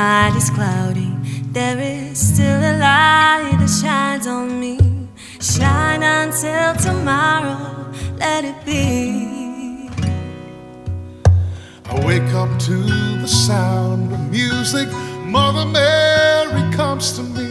night is cloudy, there is still a light that shines on me. Shine until tomorrow, let it be. I wake up to the sound of music. Mother Mary comes to me.